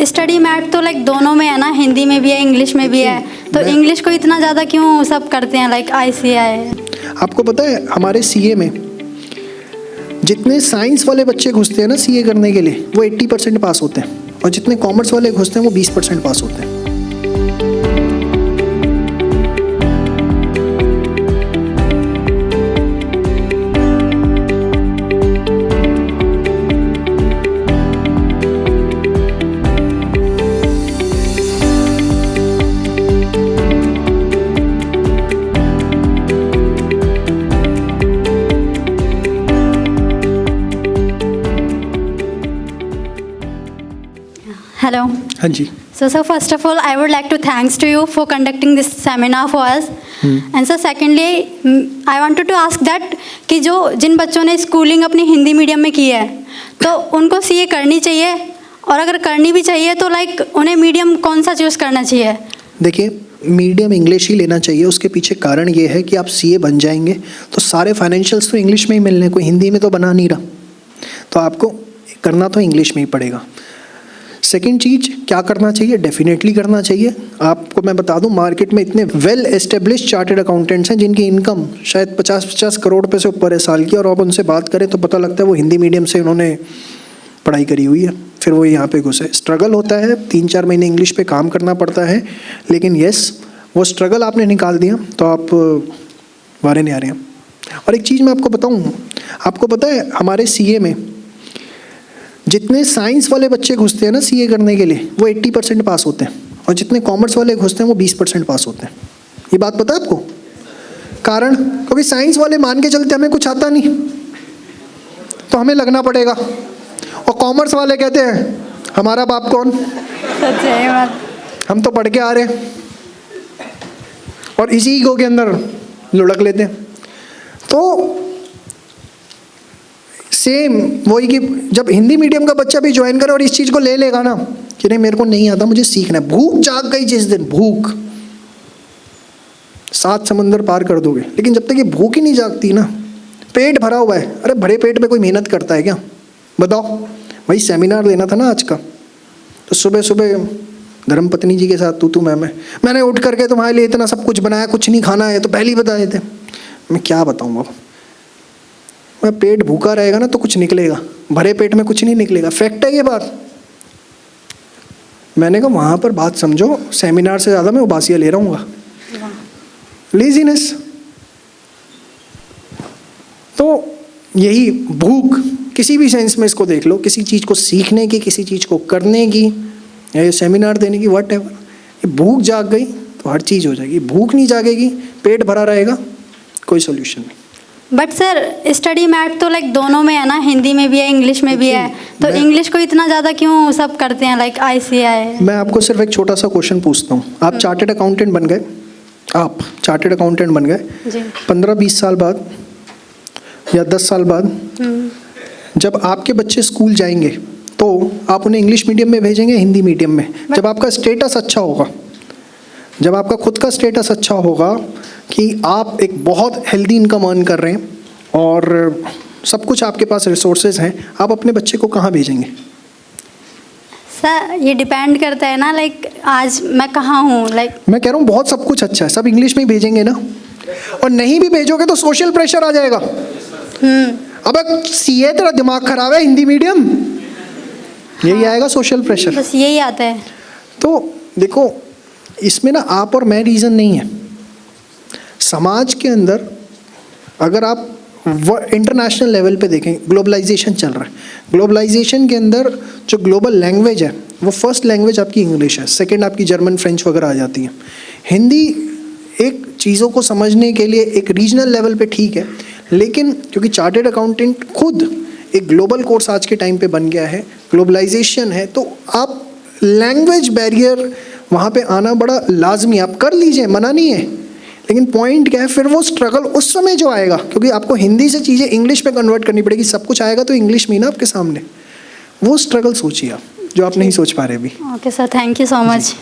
Study mat तो like दोनों में है ना, हिंदी में भी है इंग्लिश में भी है, तो इंग्लिश को इतना ज़्यादा क्यों सब करते हैं लाइक ICI? आपको पता है हमारे CA में जितने साइंस वाले बच्चे घुसते हैं ना CA करने के लिए, वो 80% पास होते हैं, और जितने कॉमर्स वाले घुसते हैं वो 20% पास होते हैं। Hello. हाँ जी। So first of all, I would like to thanks to you for conducting this seminar for us. And so secondly, I wanted to ask that कि जिन बच्चों ने स्कूलिंग अपनी हिंदी मीडियम में की है, तो उनको CA करनी चाहिए, और अगर करनी भी चाहिए तो लाइक उन्हें मीडियम कौन सा चूज़ करना चाहिए? देखिए, मीडियम इंग्लिश ही लेना चाहिए। उसके पीछे कारण ये है कि आप CA बन जाएंगे तो सारे फाइनेंशियल्स तो इंग्लिश में ही मिलने, कोई हिंदी में तो बना नहीं रहा, तो आपको करना तो इंग्लिश में ही पड़ेगा। सेकेंड चीज़, क्या करना चाहिए? डेफिनेटली करना चाहिए। आपको मैं बता दूं, मार्केट में इतने वेल एस्टेब्लिश्ड चार्टर्ड अकाउंटेंट्स हैं जिनकी इनकम शायद 50-50 करोड़ रुपए से ऊपर है साल की, और आप उनसे बात करें तो पता लगता है वो हिंदी मीडियम से उन्होंने पढ़ाई करी हुई है, फिर वो यहाँ पे घुसे। स्ट्रगल होता है, 3-4 महीने इंग्लिश पे काम करना पड़ता है, लेकिन येस, वो स्ट्रगल आपने निकाल दिया तो आप वारे नहीं आ रहे हैं। और एक चीज़ मैं आपको बताऊँ, आपको पता है हमारे CA में जितने साइंस वाले बच्चे घुसते हैं ना CA करने के लिए, वो 80% पास होते हैं, और जितने कॉमर्स वाले घुसते हैं वो 20% पास होते हैं। ये बात पता है आपको? कारण, क्योंकि साइंस वाले मान के चलते हमें कुछ आता नहीं तो हमें लगना पड़ेगा, और कॉमर्स वाले कहते हैं हमारा बाप कौन, हम तो पढ़ के आ रहे हैं, और इसी ईगो के अंदर लुढ़क लेते हैं। तो सेम वही कि जब हिंदी मीडियम का बच्चा भी ज्वाइन करे और इस चीज़ को ले लेगा ना कि नहीं मेरे को नहीं आता, मुझे सीखना है, भूख जाग गई जिस दिन, भूख 7 समंदर पार कर दोगे, लेकिन जब तक ये भूख ही नहीं जागती ना, पेट भरा हुआ है, अरे भरे पेट में कोई मेहनत करता है क्या? बताओ भाई। सेमिनार देना था ना आज का, तो सुबह सुबह धर्मपत्नी जी के साथ तू मैंने उठ करके तुम्हारे लिए इतना सब कुछ बनाया, कुछ नहीं खाना है तो पहले ही बता देते। मैं क्या बताऊँ बाबा, मैं पेट भूखा रहेगा ना तो कुछ निकलेगा, भरे पेट में कुछ नहीं निकलेगा। फैक्ट है ये बात। मैंने कहा वहाँ पर बात समझो, सेमिनार से ज़्यादा मैं उबासियाँ ले रहा हूँ। लेजीनेस, तो यही भूख, किसी भी सेंस में इसको देख लो, किसी चीज़ को सीखने की, किसी चीज़ को करने की, या ये सेमिनार देने की, वट एवर, ये भूख जाग गई तो हर चीज़ हो जाएगी। भूख नहीं जागेगी, पेट भरा रहेगा, कोई सोल्यूशन नहीं। बट सर, स्टडी मैट तो लाइक दोनों में है ना, हिंदी में भी है इंग्लिश में भी है, तो इंग्लिश को इतना ज़्यादा क्यों सब करते हैं लाइक ICI? मैं आपको सिर्फ एक छोटा सा क्वेश्चन पूछता हूँ। आप चार्टर्ड अकाउंटेंट बन गए, आप चार्टर्ड अकाउंटेंट बन गए, 15-20 साल बाद या 10 साल बाद जब आपके बच्चे स्कूल जाएंगे तो आप उन्हें इंग्लिश मीडियम में भेजेंगे, हिंदी मीडियम में? जब आपका स्टेटस अच्छा होगा, जब आपका खुद का स्टेटस अच्छा होगा कि आप एक बहुत हेल्दी इनकम अर्न कर रहे हैं और सब कुछ आपके पास रिसोर्सेज हैं, आप अपने बच्चे को कहाँ भेजेंगे? सर ये डिपेंड करता है ना, लाइक आज मैं कहाँ हूँ, लाइक मैं कह रहा हूँ बहुत सब कुछ अच्छा है, सब इंग्लिश में ही भेजेंगे ना, और नहीं भी भेजोगे तो सोशल प्रेशर आ जाएगा। अब CA तेरा दिमाग खराब है, हिंदी मीडियम, यही आएगा सोशल प्रेशर, बस यही आता है। तो देखो, इसमें ना आप और मैं रीज़न नहीं है। समाज के अंदर अगर आप इंटरनेशनल लेवल पे देखें, ग्लोबलाइजेशन चल रहा है। ग्लोबलाइजेशन के अंदर जो ग्लोबल लैंग्वेज है, वो फर्स्ट लैंग्वेज आपकी इंग्लिश है, सेकंड आपकी जर्मन, फ्रेंच वगैरह आ जाती है। हिंदी एक चीज़ों को समझने के लिए एक रीजनल लेवल पे ठीक है, लेकिन क्योंकि चार्टर्ड अकाउंटेंट खुद एक ग्लोबल कोर्स आज के टाइम पे बन गया है, ग्लोबलाइजेशन है, तो आप लैंग्वेज बैरियर वहाँ पे आना बड़ा लाजमी, आप कर लीजिए, मना नहीं है, लेकिन पॉइंट क्या है, फिर वो स्ट्रगल उस समय जो आएगा, क्योंकि आपको हिंदी से चीज़ें इंग्लिश में कन्वर्ट करनी पड़ेगी, सब कुछ आएगा तो इंग्लिश में ही ना आपके सामने, वो स्ट्रगल सोचिए आप, जो आप नहीं सोच पा रहे अभी। Okay sir, thank you so much.